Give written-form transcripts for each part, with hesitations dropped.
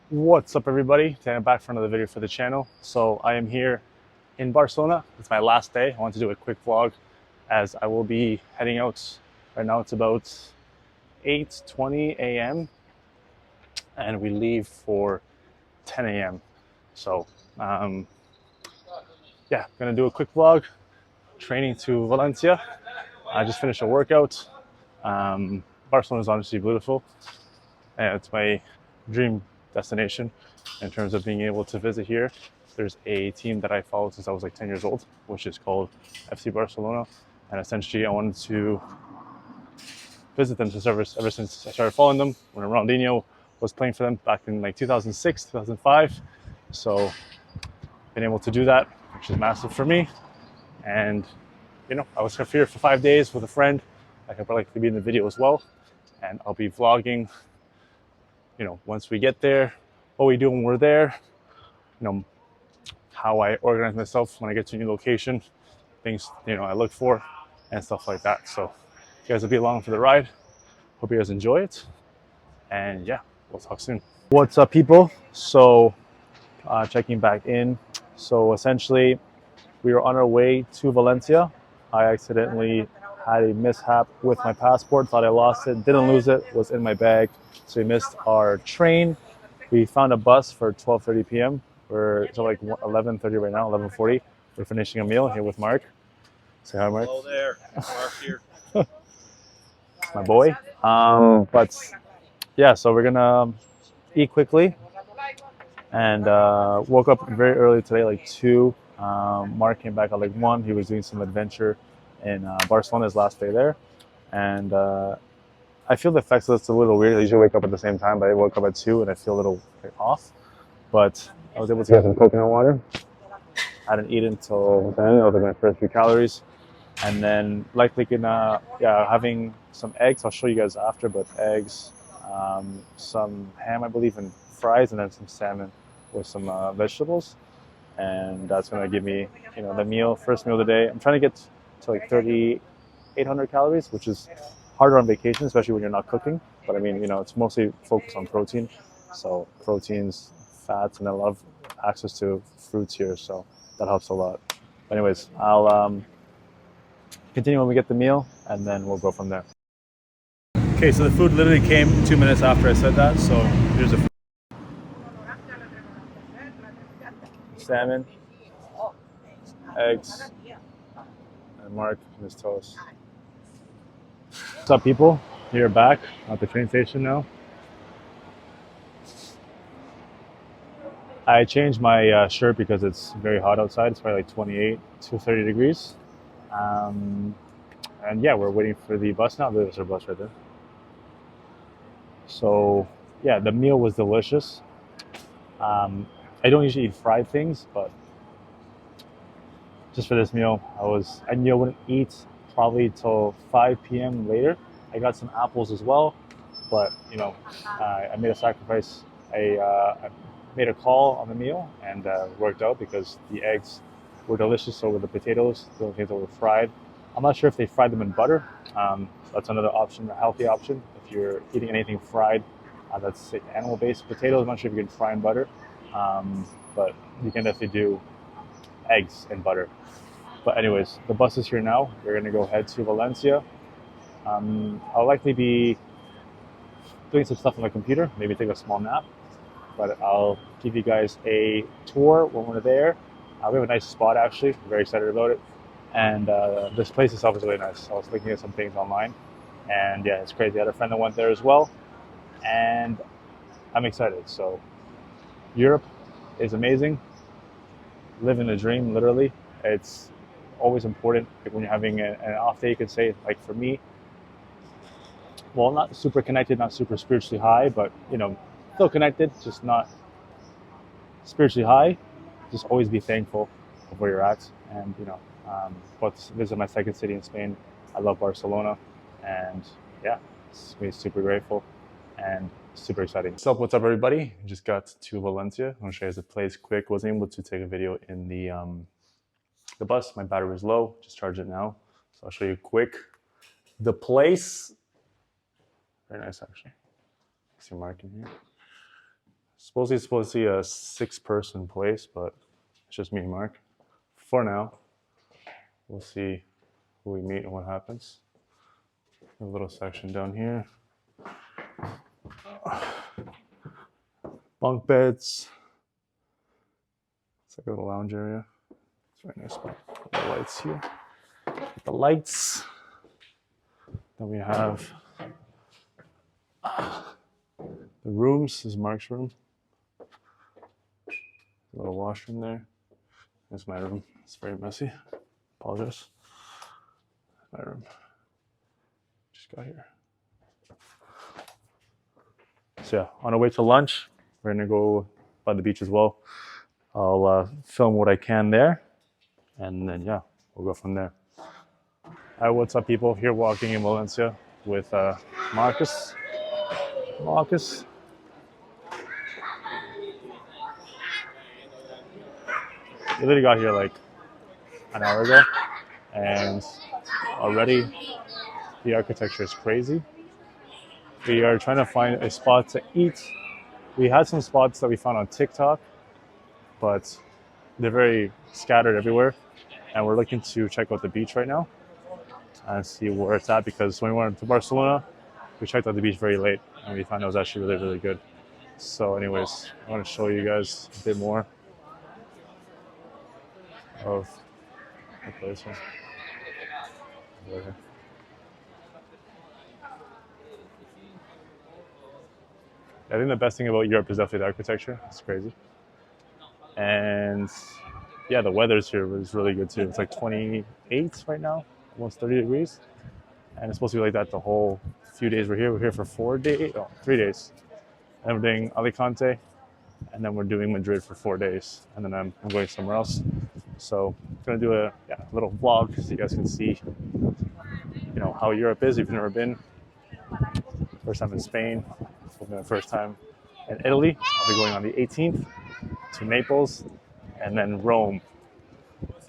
What's up, everybody? Today I'm back for another video for the channel. So I am here in Barcelona. It's my last day. I want to do a quick vlog as I will be heading out. Right now it's about 8:20 a.m. and we leave for 10 a.m. So yeah, gonna do a quick vlog. Training to Valencia. I just finished a workout. Barcelona is honestly beautiful, and it's my dream destination in terms of being able to visit here. There's a team that I followed since I was like 10 years old, which is called FC Barcelona. And essentially, I wanted to visit them ever since I started following them when Ronaldinho was playing for them back in like 2006, 2005. So, been able to do that, which is massive for me. And, I was here for 5 days with a friend. I could probably be in the video as well. And I'll be vlogging, once we get there, what we do when we're there, how I organize myself when I get to a new location, things I look for, and stuff like that. So you guys will be along for the ride. Hope you guys enjoy it, and yeah, we'll talk soon. What's up, people? So checking back in. So essentially, we were on our way to Valencia. I accidentally had a mishap with my passport. Thought I lost it. Didn't lose it. Was in my bag. So we missed our train. We found a bus for 12:30 p.m. We're so like 11:30 right now. 11:40. We're finishing a meal here with Mark. Say hi, Mark. Hello there, Mark here. My boy. But yeah, so we're gonna eat quickly and woke up very early today, like 2. Mark came back at like 1. He was doing some adventure in Barcelona, his last day there. And I feel the effects of this a little weird. I usually wake up at the same time, but I woke up at 2 and I feel a little off. But I was able to get some coconut water. I hadn't eaten until then. That was like my first few calories. And then likely gonna, having some eggs. I'll show you guys after, but eggs, some ham, I believe, and fries, and then some salmon with some vegetables. And that's gonna give me, the first meal of the day. I'm trying to get to like 3,800 calories, which is harder on vacation, especially when you're not cooking. But I mean, it's mostly focused on protein. So proteins, fats, and I love access to fruits here, so that helps a lot. But anyways, I'll continue when we get the meal, and then we'll go from there. Okay, so the food literally came 2 minutes after I said that. So here's the salmon, eggs, and Mark and his toast. What's up, people? Here back at the train station now. I changed my shirt because it's very hot outside. It's probably like 28 to 30 degrees. And yeah, we're waiting for the bus now. There's our bus right there. So yeah, the meal was delicious. I don't usually eat fried things, but just for this meal, I knew I wouldn't eat probably till 5 p.m. later. I got some apples as well, but I made a sacrifice. I made a call on the meal and worked out because the eggs were delicious. So were the potatoes, the only things that were fried. I'm not sure if they fried them in butter. So that's another option, a healthy option. If you're eating anything fried, that's animal-based potatoes. I'm not sure if you can fry in butter, but you can definitely do eggs and butter. But anyways, the bus is here now. We're gonna go head to Valencia. I'll likely be doing some stuff on my computer, maybe take a small nap, but I'll give you guys a tour when we're there. We have a nice spot actually, I'm very excited about it. And this place itself is really nice. I was looking at some things online, and yeah, it's crazy. I had a friend that went there as well, and I'm excited. So Europe is amazing. Living the dream, literally. It's always important when you're having an off day, you could say, like for me, well, not super connected, not super spiritually high, but still connected, just not spiritually high. Just always be thankful of where you're at. And about to visit my second city in Spain. I love Barcelona, and yeah, it's me super grateful and super exciting. What's up, everybody? Just got to Valencia. I'm gonna show you guys the place quick. Wasn't able to take a video in the bus. My battery was low. Just charge it now. So I'll show you quick. The place, very nice actually. See Mark in here. Supposed to be a 6-person place, but it's just me and Mark. For now, we'll see who we meet and what happens. A little section down here. Bunk beds. It's like a little lounge area. It's a very nice spot. The lights here. The lights. Then we have the rooms. This is Mark's room. A little washroom there. There's my room. It's very messy. Apologize. My room. Just got here. So yeah, on our way to lunch, we're gonna go by the beach as well. I'll film what I can there, and then yeah, we'll go from there. Hi, what's up, people? Here walking in Valencia with Marcus. Marcus. We literally got here like an hour ago, and already the architecture is crazy. We are trying to find a spot to eat. We had some spots that we found on TikTok, but they're very scattered everywhere. And we're looking to check out the beach right now and see where it's at, because when we went to Barcelona, we checked out the beach very late and we found it was actually really, really good. So anyways, I want to show you guys a bit more of the place here. I think the best thing about Europe is definitely the architecture. It's crazy. And yeah, the weather's here was really good too. It's like 28 right now, almost 30 degrees. And it's supposed to be like that the whole few days we're here. We're here for 3 days. And then we're doing Alicante, and then we're doing Madrid for 4 days. And then I'm going somewhere else. So I'm gonna do a little vlog so you guys can see, you know, how Europe is if you've never been. First time in Spain, the first time in Italy. I'll be going on the 18th to Naples and then Rome.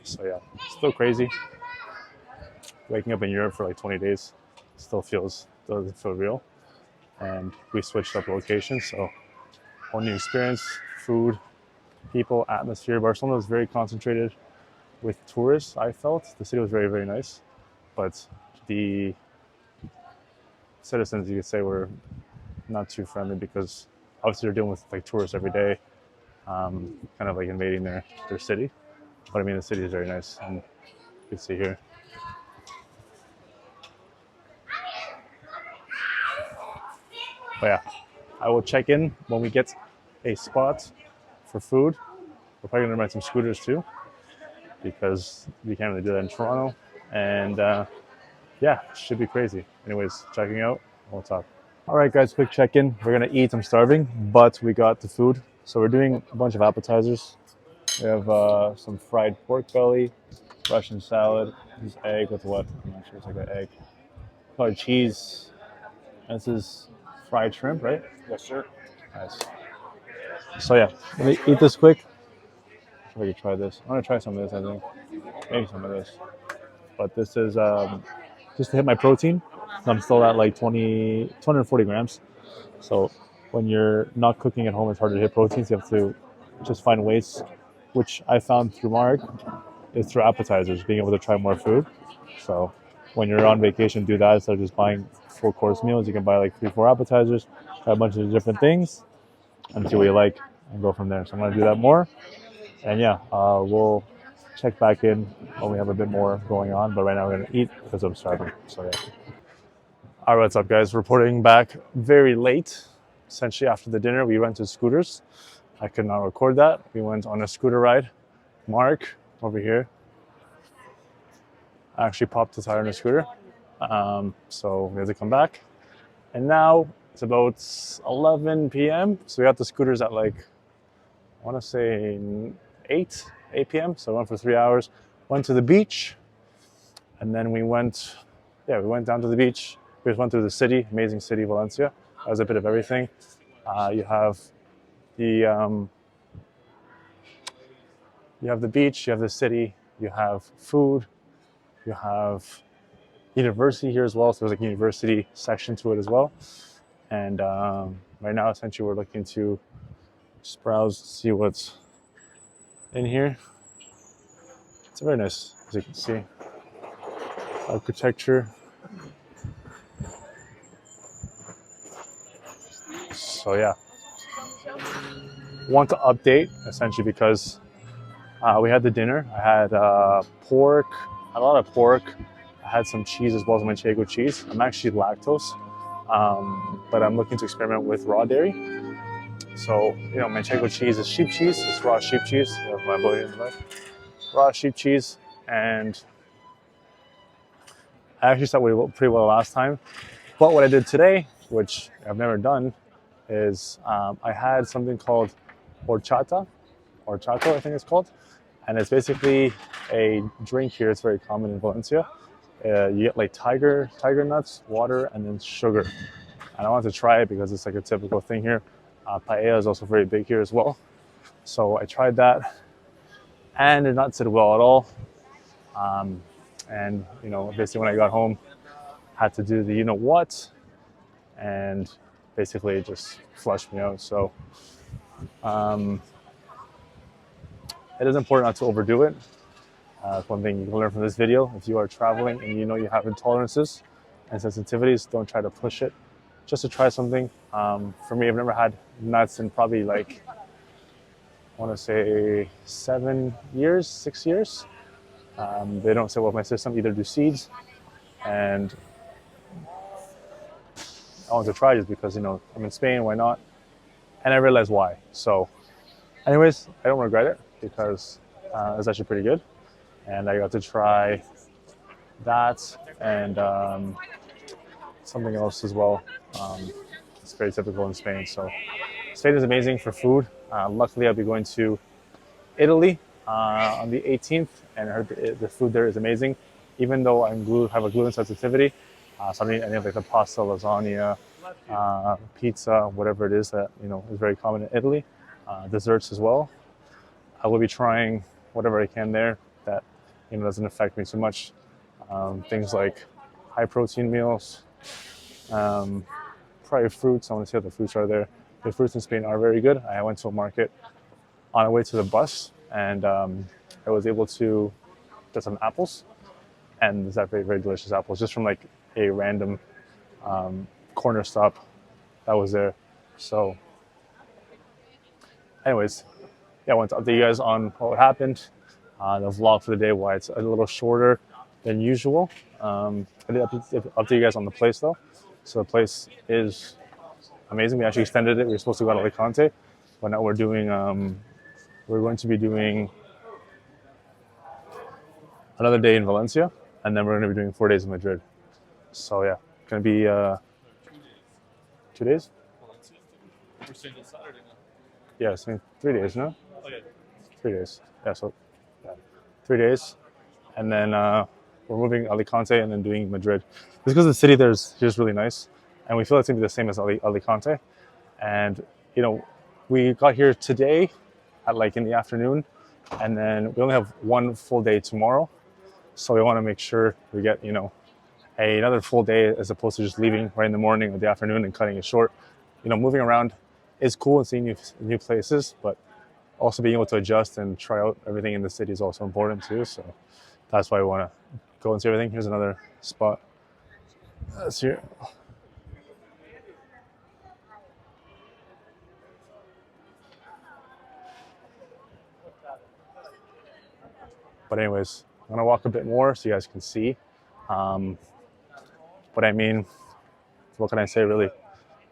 So yeah, still crazy. Waking up in Europe for like 20 days still doesn't feel real. And we switched up locations, so whole new experience, food, people, atmosphere. Barcelona was very concentrated with tourists, I felt. The city was very, very nice, but the citizens, you could say, were not too friendly, because obviously they're dealing with like tourists every day, kind of like invading their city. But I mean, the city is very nice, and you can see here. But yeah, I will check in when we get a spot for food. We're probably gonna rent some scooters too, because we can't really do that in Toronto. And yeah, it should be crazy. Anyways, checking out, we'll talk. All right, guys, quick check-in. We're gonna eat. I'm starving, but we got the food. So we're doing a bunch of appetizers. We have some fried pork belly, Russian salad, this egg with what? I'm not sure, it's like an egg. Probably cheese. And this is fried shrimp, right? Yes, sir. Nice. So yeah, let me eat this quick. I'm gonna try this. I'm gonna try some of this, I think. Maybe some of this. But this is just to hit my protein. I'm still at like 240 grams. So when you're not cooking at home, it's hard to hit proteins. You have to just find ways, which I found through Mark, is through appetizers, being able to try more food. So when you're on vacation, do that instead of just buying full course meals. You can buy like 3-4 appetizers, try a bunch of different things, and see what you like, and go from there. So I'm gonna do that more. And yeah, we'll check back in when we have a bit more going on. But right now we're gonna eat because I'm starving. So yeah. All right, what's up, guys? Reporting back very late. Essentially after the dinner, we rented scooters. I could not record that. We went on a scooter ride. Mark over here actually popped the tire on a scooter. So we had to come back. And now it's about 11 p.m. So we got the scooters at like, I want to say 8 p.m. So I went for 3 hours, went to the beach, and then we went down to the beach. We just went through the city, amazing city, Valencia. That was a bit of everything. You have the beach, you have the city, you have food, you have university here as well. So there's like a university section to it as well. And right now, essentially, we're looking to Just browse, see what's in here. It's very nice, as you can see. Architecture. So yeah, want to update essentially because we had the dinner. I had pork, a lot of pork. I had some cheese as well as manchego cheese. I'm actually lactose, but I'm looking to experiment with raw dairy. So, manchego cheese is sheep cheese. It's raw sheep cheese. You have my boy in the left. Raw sheep cheese. And I actually thought we went pretty well last time. But what I did today, which I've never done, is I had something called horchata. Horchata, I think it's called. And it's basically a drink here. It's very common in Valencia. You get like tiger nuts, water, and then sugar. And I wanted to try it because it's like a typical thing here. Paella is also very big here as well. So I tried that, and it not sit well at all. And basically when I got home, had to do the what, and basically it just flushed me out. So it is important not to overdo it. One thing you can learn from this video: if you are traveling and you have intolerances and sensitivities, don't try to push it. Just to try something. For me, I've never had nuts in probably like, I want to say 6 years. They don't sit well with my system. Either do seeds, and I want to try just because I'm in Spain. Why not? And I realized why. So, anyways, I don't regret it because it's actually pretty good, and I got to try that and something else as well. It's very typical in Spain. So Spain is amazing for food. Luckily, I'll be going to Italy on the 18th, and I heard the food there is amazing. Even though I have a gluten sensitivity, so I mean any of like the pasta, lasagna, pizza, whatever it is that is very common in Italy. Desserts as well. I will be trying whatever I can there that doesn't affect me too much. Things like high protein meals. Probably fruits. I want to see what the fruits are there. The fruits in Spain are very good. I went to a market on the way to the bus, and I was able to get some apples, and there's that very, very delicious apples just from like a random corner stop that was there. So anyways, yeah, I want to update you guys on what happened. The vlog for the day, why it's a little shorter than usual. I did update you guys on the place though. So the place is amazing. We actually extended it. We were supposed to go to Alicante, but now we're going to be doing another day in Valencia, and then we're going to be doing 4 days in Madrid. So yeah, going to be 2 days. We're staying till Saturday now. Yeah, I mean 3 days, no? Oh yeah. 3 days. Yeah, so 3 days, and then we're moving Alicante and then doing Madrid. Just because the city there's just really nice, and we feel it's gonna be the same as Alicante. And we got here today at like in the afternoon, and then we only have one full day tomorrow, so we want to make sure we get another full day as opposed to just leaving right in the morning or the afternoon and cutting it short. Moving around is cool and seeing new places, but also being able to adjust and try out everything in the city is also important too. So that's why we want to go and see everything. Here's another spot. That's here. But anyways, I'm gonna walk a bit more so you guys can see. But I mean, what can I say really?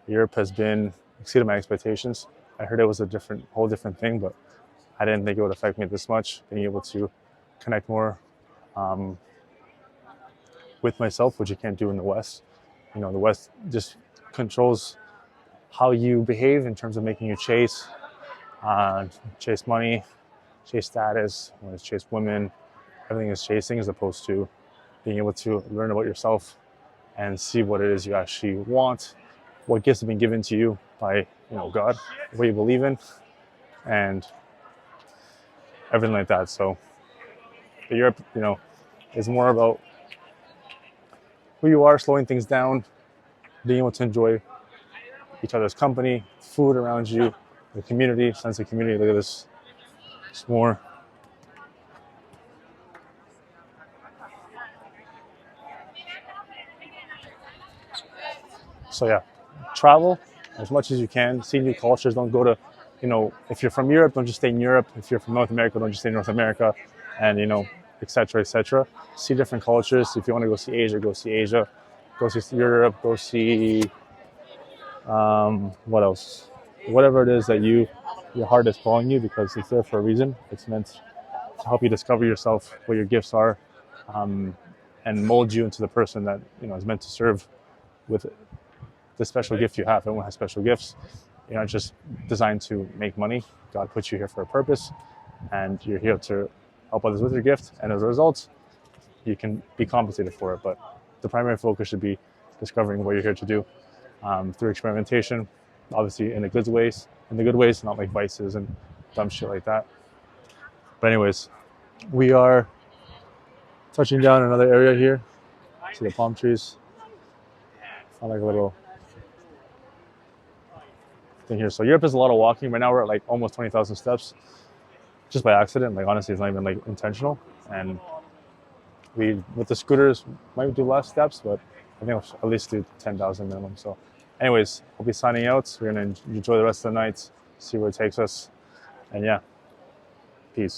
Europe has exceeded my expectations. I heard it was a whole different thing, but I didn't think it would affect me this much. Being able to connect more with myself, which you can't do in the West. The West just controls how you behave in terms of making you chase money, chase status, chase women. Everything is chasing, as opposed to being able to learn about yourself and see what it is you actually want, what gifts have been given to you by God, what you believe in, and everything like that. So Europe, is more about who you are, slowing things down, being able to enjoy each other's company, food around you, the community, sense of community. Look at this. It's more. So yeah, travel as much as you can. See new cultures. Don't go to, if you're from Europe, don't just stay in Europe. If you're from North America, don't just stay in North America, and etc. etc. See different cultures. If you want to go see Asia, go see Asia. Go see Europe. Go see what else? Whatever it is that your heart is calling you, because it's there for a reason. It's meant to help you discover yourself, what your gifts are, and mold you into the person that is meant to serve with the special gift you have. Everyone has special gifts. You're not just designed to make money. God put you here for a purpose, and you're here to help others with your gift. And as a result, you can be compensated for it. But the primary focus should be discovering what you're here to do through experimentation, obviously in the good ways, not like vices and dumb shit like that. But anyways, we are touching down in another area here. See the palm trees. Found like a little thing here. So Europe is a lot of walking. Right now we're at like almost 20,000 steps, just by accident. Like honestly, it's not even like intentional. And we with the scooters might do less steps, but I think we'll at least do 10,000 minimum. So, anyways, we'll be signing out. We're gonna enjoy the rest of the night, see where it takes us, and yeah, peace.